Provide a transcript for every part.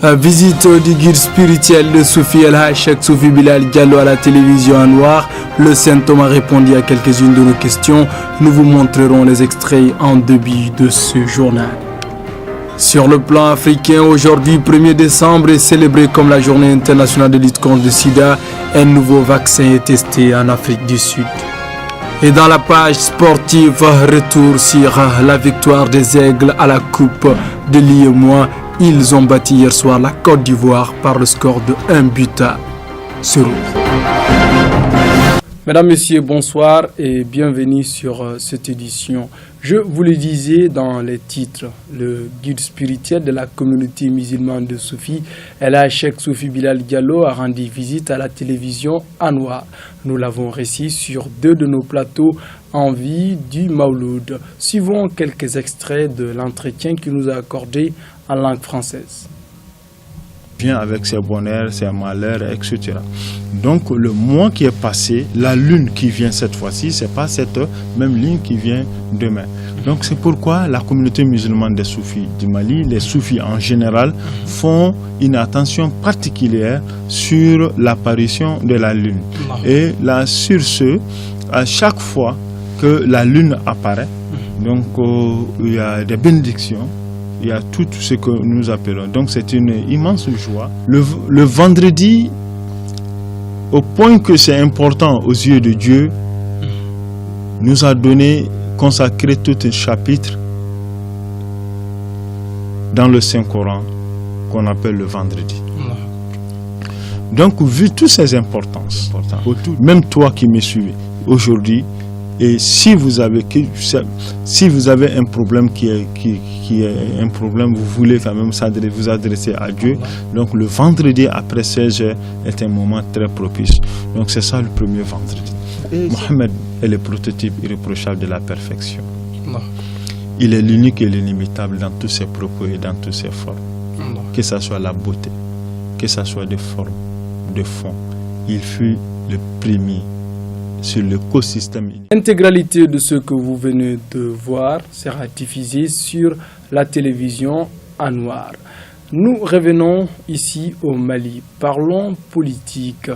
Visite du guide spirituel de Soufi El-Hachek Soufi Bilal Diallo à la télévision en noir. Le Saint Thomas répondit à quelques-unes de nos questions. Nous vous montrerons les extraits en début de ce journal. Sur le plan africain, aujourd'hui 1er décembre est célébré comme la journée internationale de lutte contre le sida. Un nouveau vaccin est testé en Afrique du Sud. Et dans la page sportive, retour sur la victoire des Aigles à la Coupe de l'IEMOA. Ils ont battu hier soir la Côte d'Ivoire par le score de 1-0. Mesdames, Messieurs, bonsoir et bienvenue sur cette édition. Je vous le disais dans les titres, le guide spirituel de la communauté musulmane de Soufi, El-Hachek Soufi Bilal Diallo, a rendu visite à la télévision en noir. Nous l'avons reçu sur 2 de nos plateaux en vue du Mauloud. Suivons quelques extraits de l'entretien qu'il nous a accordé en langue française. Vient avec ses bonheurs, ses malheurs, etc. Donc le mois qui est passé, la lune qui vient cette fois-ci, c'est pas cette même lune qui vient demain. Donc c'est pourquoi la communauté musulmane des soufis du Mali, les soufis en général, font une attention particulière sur l'apparition de la lune. Et là, sur ce, à chaque fois que la lune apparaît, donc il y a des bénédictions. Il y a tout ce que nous appelons. Donc c'est une immense joie. Le vendredi, au point que c'est important aux yeux de Dieu, nous a consacré tout un chapitre dans le Saint-Coran qu'on appelle le vendredi. Donc vu toutes ces importances, même toi qui me suivez aujourd'hui, et si vous avez un problème qui est un problème, vous voulez quand même vous adresser à Dieu. Donc le vendredi après 16 heures est un moment très propice. Donc c'est ça le premier vendredi. Mohammed est le prototype irréprochable de la perfection. Il est l'unique et l'inimitable dans tous ses propos et dans toutes ses formes. Que ce soit la beauté, que ce soit de forme, de fond. Il fut le premier sur l'écosystème. L'intégralité de ce que vous venez de voir sera diffusée sur la télévision en noir. Nous revenons ici au Mali. Parlons politique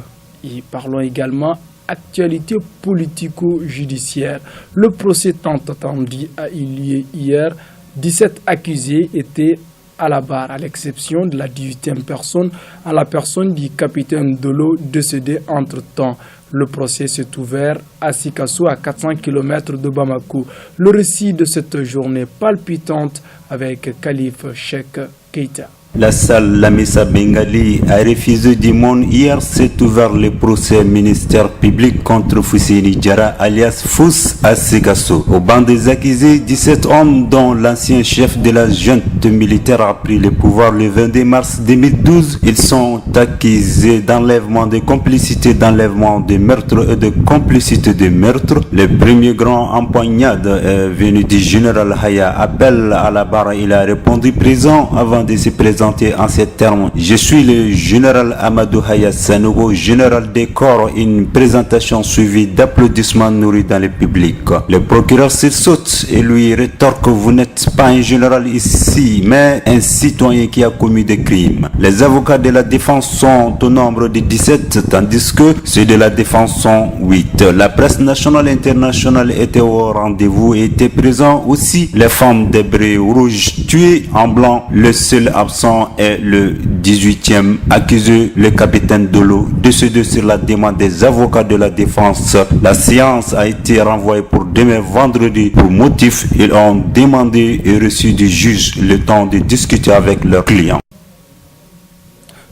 et parlons également actualité politico-judiciaire. Le procès tant attendu a eu lieu hier. 17 accusés étaient à la barre, à l'exception de la 18e personne, à la personne du capitaine Dolo décédé entre-temps. Le procès s'est ouvert à Sikasso, à 400 km de Bamako. Le récit de cette journée palpitante avec Khalif Cheikh Keita. La salle Lamissa Bengali a refusé du monde. Hier s'est ouvert le procès ministère public contre Fousseini Diarra alias Fous à Sikasso. Au banc des accusés, 17 hommes dont l'ancien chef de la junte militaire a pris le pouvoir le 22 mars 2012. Ils sont accusés d'enlèvement, de complicité d'enlèvement, de meurtre et de complicité de meurtre. Le premier grand empoignade est venu du général Haya. Appel à la barre, il a répondu présent avant de se présenter en ces termes. Je suis le général Amadou Haya Sanogo, général des corps. Une présentation suivie d'applaudissements nourris dans le public. Le procureur sursaute et lui rétorque: vous n'êtes pas un général ici, mais un citoyen qui a commis des crimes. Les avocats de la défense sont au nombre de 17, tandis que ceux de la défense sont 8. La presse nationale et internationale était au rendez-vous et étaient présents aussi les femmes des Brés Rouges tuées en blanc. Le seul absent est le 18e accusé, le capitaine Dolo, décédé sur la demande des avocats de la défense. La séance a été renvoyée pour demain vendredi. Pour motif, ils ont demandé et reçu du juge le temps de discuter avec leurs clients.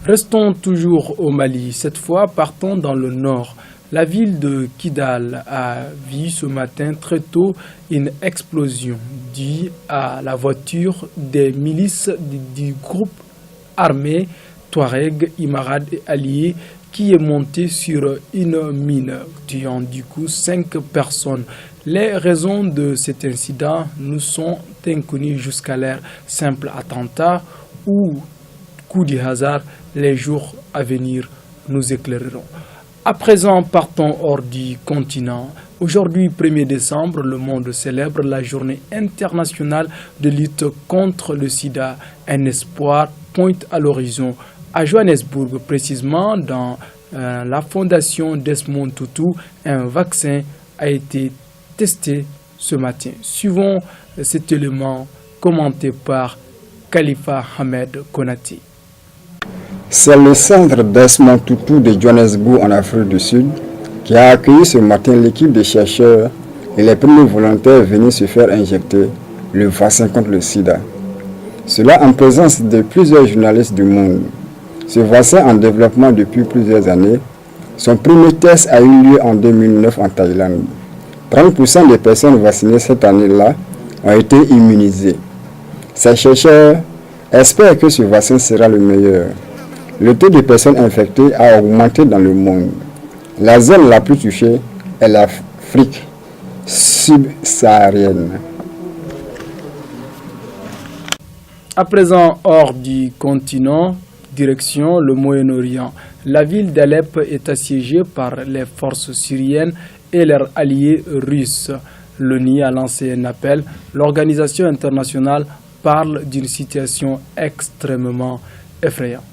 Restons toujours au Mali. Cette fois, partons dans le nord. La ville de Kidal a vu ce matin très tôt une explosion due à la voiture des milices du groupe armé Touareg, Imarad et alliés qui est montée sur une mine, tuant du coup 5 personnes. Les raisons de cet incident nous sont inconnues jusqu'à l'heure. Simple attentat ou coup du hasard, les jours à venir nous éclaireront. À présent, partons hors du continent. Aujourd'hui, 1er décembre, le monde célèbre la journée internationale de lutte contre le sida. Un espoir pointe à l'horizon. À Johannesburg, précisément dans la fondation Desmond Tutu, un vaccin a été testé ce matin. Suivons cet élément commenté par Khalifa Ahmed Konaté. C'est le centre Desmond Tutu de Johannesburg en Afrique du Sud qui a accueilli ce matin l'équipe de chercheurs et les premiers volontaires venus se faire injecter le vaccin contre le sida. Cela en présence de plusieurs journalistes du monde. Ce vaccin en développement depuis plusieurs années, son premier test a eu lieu en 2009 en Thaïlande. 30% des personnes vaccinées cette année-là ont été immunisées. Ces chercheurs espèrent que ce vaccin sera le meilleur. Le taux de personnes infectées a augmenté dans le monde. La zone la plus touchée est l'Afrique subsaharienne. À présent, hors du continent, direction le Moyen-Orient. La ville d'Alep est assiégée par les forces syriennes et leurs alliés russes. L'ONU a lancé un appel. L'organisation internationale parle d'une situation extrêmement effrayante.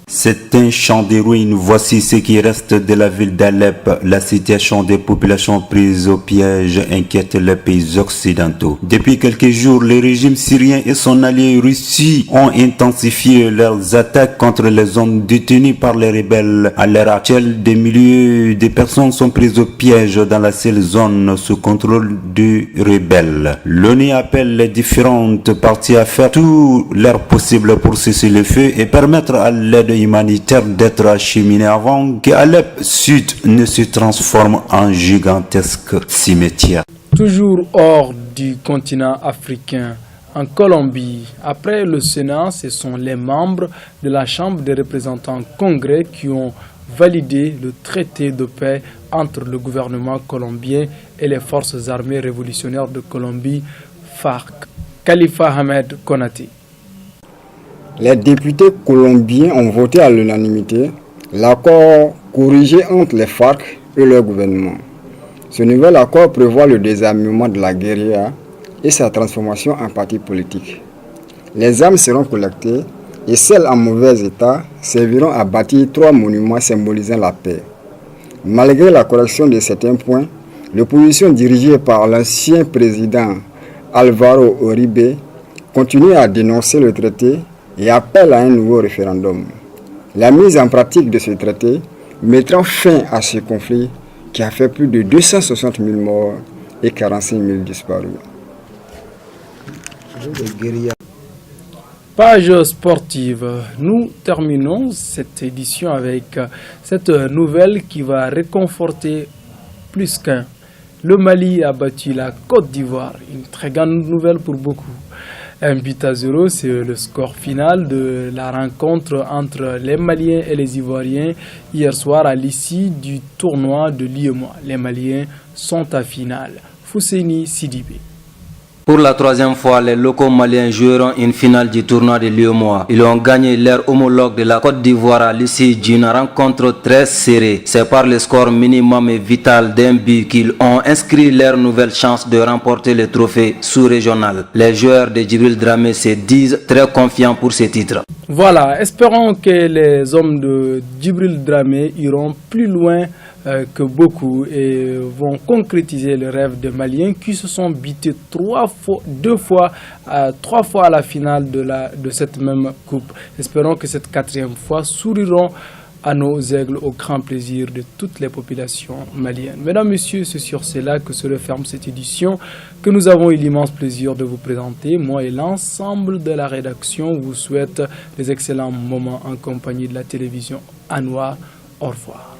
C'est un champ de ruines. Voici ce qui reste de la ville d'Alep. La situation des populations prises au piège inquiète les pays occidentaux. Depuis quelques jours, le régime syrien et son allié Russie ont intensifié leurs attaques contre les zones détenues par les rebelles. À l'heure actuelle, des milliers de personnes sont prises au piège dans la seule zone sous contrôle des rebelles. L'ONU appelle les différentes parties à faire tout leur possible pour cesser le feu et permettre à l'aide humanitaire d'être acheminée avant que Alep Sud ne se transforme en gigantesque cimetière. Toujours hors du continent africain, en Colombie, après le Sénat, ce sont les membres de la Chambre des représentants congrès qui ont validé le traité de paix entre le gouvernement colombien et les forces armées révolutionnaires de Colombie, FARC. Khalifa Ahmed Konaté. Les députés colombiens ont voté à l'unanimité l'accord corrigé entre les FARC et leur gouvernement. Ce nouvel accord prévoit le désarmement de la guérilla et sa transformation en parti politique. Les armes seront collectées et celles en mauvais état serviront à bâtir 3 monuments symbolisant la paix. Malgré la correction de certains points, l'opposition dirigée par l'ancien président Álvaro Uribe continue à dénoncer le traité et appelle à un nouveau référendum. La mise en pratique de ce traité mettra fin à ce conflit qui a fait plus de 260 000 morts et 45 000 disparus. Page sportive. Nous terminons cette édition avec cette nouvelle qui va réconforter plus qu'un. Le Mali a battu la Côte d'Ivoire, une très grande nouvelle pour beaucoup. 1-0, c'est le score final de la rencontre entre les Maliens et les Ivoiriens hier soir à l'issue du tournoi de l'UEMOA. Les Maliens sont à finale. Fousseini Sidibé. Pour la 3e fois, les locaux maliens joueront une finale du tournoi de l'UEMOA. Ils ont gagné leur homologue de la Côte d'Ivoire à l'issue d'une rencontre très serrée. C'est par le score minimum et vital d'un but qu'ils ont inscrit leur nouvelle chance de remporter le trophée sous-régional. Les joueurs de Djibril Dramé se disent très confiants pour ce titre. Voilà, espérons que les hommes de Djibril Dramé iront plus loin que beaucoup et vont concrétiser le rêve des Maliens qui se sont bités 3 fois à la finale de cette même coupe. Espérons que cette 4e fois souriront à nos aigles au grand plaisir de toutes les populations maliennes. Mesdames, Messieurs, c'est sur cela que se referme cette édition que nous avons eu l'immense plaisir de vous présenter. Moi et l'ensemble de la rédaction vous souhaitent des excellents moments en compagnie de la télévision Anwa. Au revoir.